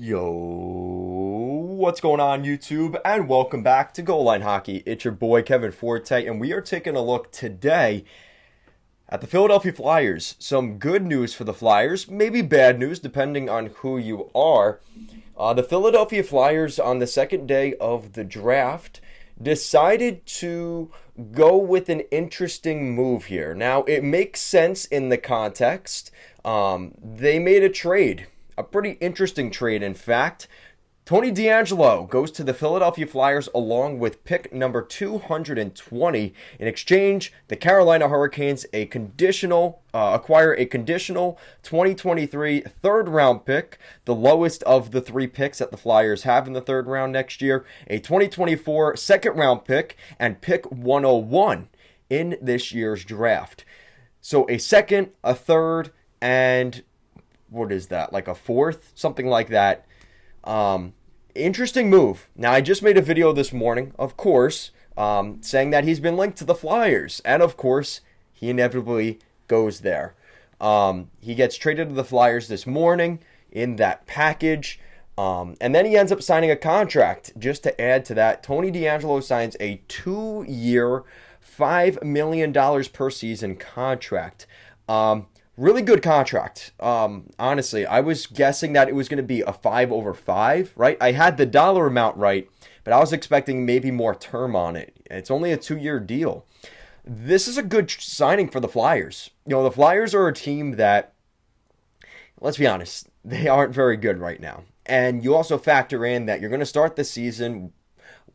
Yo, what's going on YouTube? And welcome back to Goal Line Hockey. It's your boy Kevin Forte, and we are taking a look today at the Philadelphia Flyers. Some good news for the Flyers, maybe bad news depending on who you are. The Philadelphia Flyers on the second day of the draft decided to go with an interesting move here. Now, it makes sense in the context. They made a trade. A pretty interesting trade, in fact. Tony Deangelo goes to the Philadelphia Flyers along with pick number 220. In exchange, the Carolina Hurricanes acquire a conditional 2023 third-round pick, the lowest of the three picks that the Flyers have in the third round next year, a 2024 second-round pick, and pick 101 in this year's draft. So a second, a third, and what is that, like a fourth? Something like that. Interesting move. Now, I just made a video this morning, of course, saying that he's been linked to the Flyers. And, of course, he inevitably goes there. He gets traded to the Flyers this morning in that package. And then he ends up signing a contract. Just to add to that, Tony Deangelo signs a 2-year, $5 million per season contract. Really good contract. Honestly, I was guessing that it was going to be a 5/5, right? I had the dollar amount right, but I was expecting maybe more term on it. It's only a 2-year deal. This is a good signing for the Flyers. You know, the Flyers are a team that, let's be honest, they aren't very good right now. And you also factor in that you're going to start the season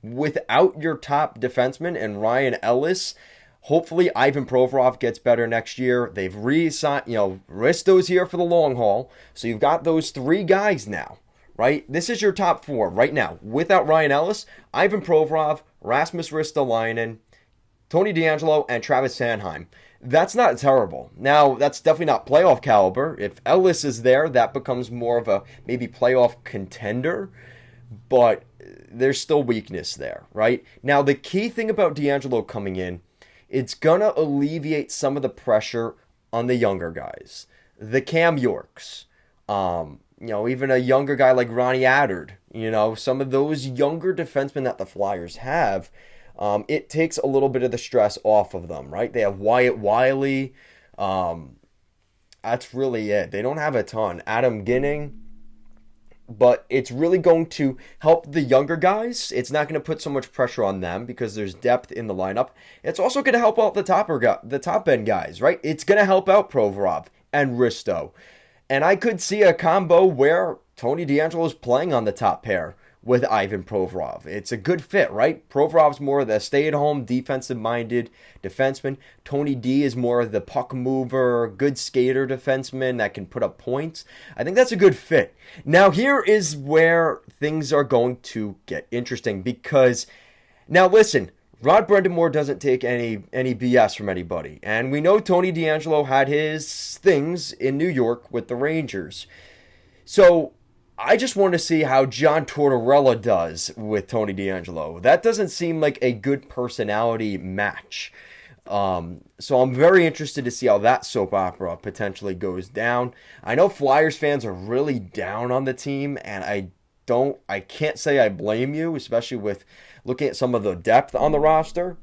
without your top defenseman and Ryan Ellis. Hopefully, Ivan Provorov gets better next year. They've re-signed, Risto's here for the long haul. So you've got those three guys now, right? This is your top four right now. Without Ryan Ellis, Ivan Provorov, Rasmus Ristolainen, Tony Deangelo, and Travis Sanheim. That's not terrible. Now, that's definitely not playoff caliber. If Ellis is there, that becomes more of a maybe playoff contender. But there's still weakness there, right? Now, the key thing about Deangelo coming in, it's going to alleviate some of the pressure on the younger guys. The Cam Yorks. Even a younger guy like Ronnie Attard. Some of those younger defensemen that the Flyers have. It takes a little bit of the stress off of them, right? They have Wyatt Wiley. That's really it. They don't have a ton. Adam Ginning. But it's really going to help the younger guys. It's not going to put so much pressure on them because there's depth in the lineup. It's also going to help out the top end guys, right? It's going to help out Provorov and Risto. And I could see a combo where Tony Deangelo is playing on the top pair with Ivan Provorov. It's a good fit, right? Provorov's more of the stay-at-home, defensive-minded defenseman. Tony D is more of the puck mover, good skater defenseman that can put up points. I think that's a good fit. Now, here is where things are going to get interesting because, now listen, Rod Brind'Amour doesn't take any BS from anybody. And we know Tony Deangelo had his things in New York with the Rangers. So I just want to see how John Tortorella does with Tony Deangelo. That doesn't seem like a good personality match. So I'm very interested to see how that soap opera potentially goes down. I know Flyers fans are really down on the team, and I can't say I blame you, especially with looking at some of the depth on the roster.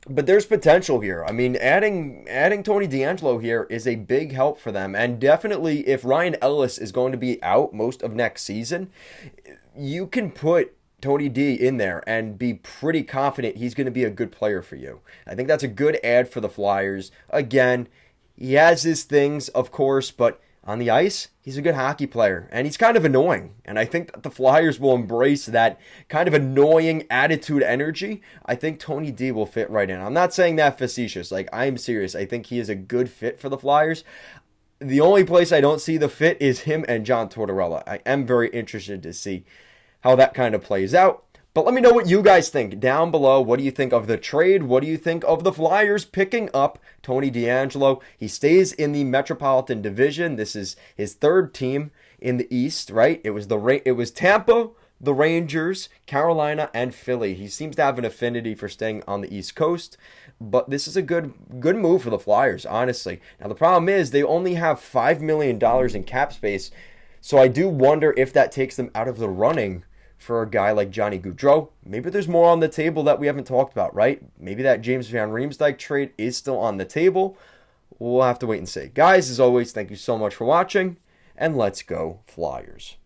But there's potential here. I mean, adding Tony Deangelo here is a big help for them. And definitely, if Ryan Ellis is going to be out most of next season, you can put Tony D in there and be pretty confident he's going to be a good player for you. I think that's a good add for the Flyers. Again, he has his things, of course, but on the ice, he's a good hockey player, and he's kind of annoying. And I think that the Flyers will embrace that kind of annoying attitude energy. I think Tony D will fit right in. I'm not saying that facetious. I'm serious. I think he is a good fit for the Flyers. The only place I don't see the fit is him and John Tortorella. I am very interested to see how that kind of plays out. But let me know what you guys think down below. What do you think of the trade? What do you think of the Flyers picking up Tony Deangelo? He stays in the Metropolitan Division. This is his third team in the East, right? It was Tampa, the Rangers, Carolina, and Philly. He seems to have an affinity for staying on the East Coast. But this is a good move for the Flyers, honestly. Now, the problem is they only have $5 million in cap space. So I do wonder if that takes them out of the running for a guy like Johnny Gaudreau. Maybe there's more on the table that we haven't talked about, right? Maybe that James Van Riemsdyk trade is still on the table. We'll have to wait and see. Guys, as always, thank you so much for watching, and let's go Flyers.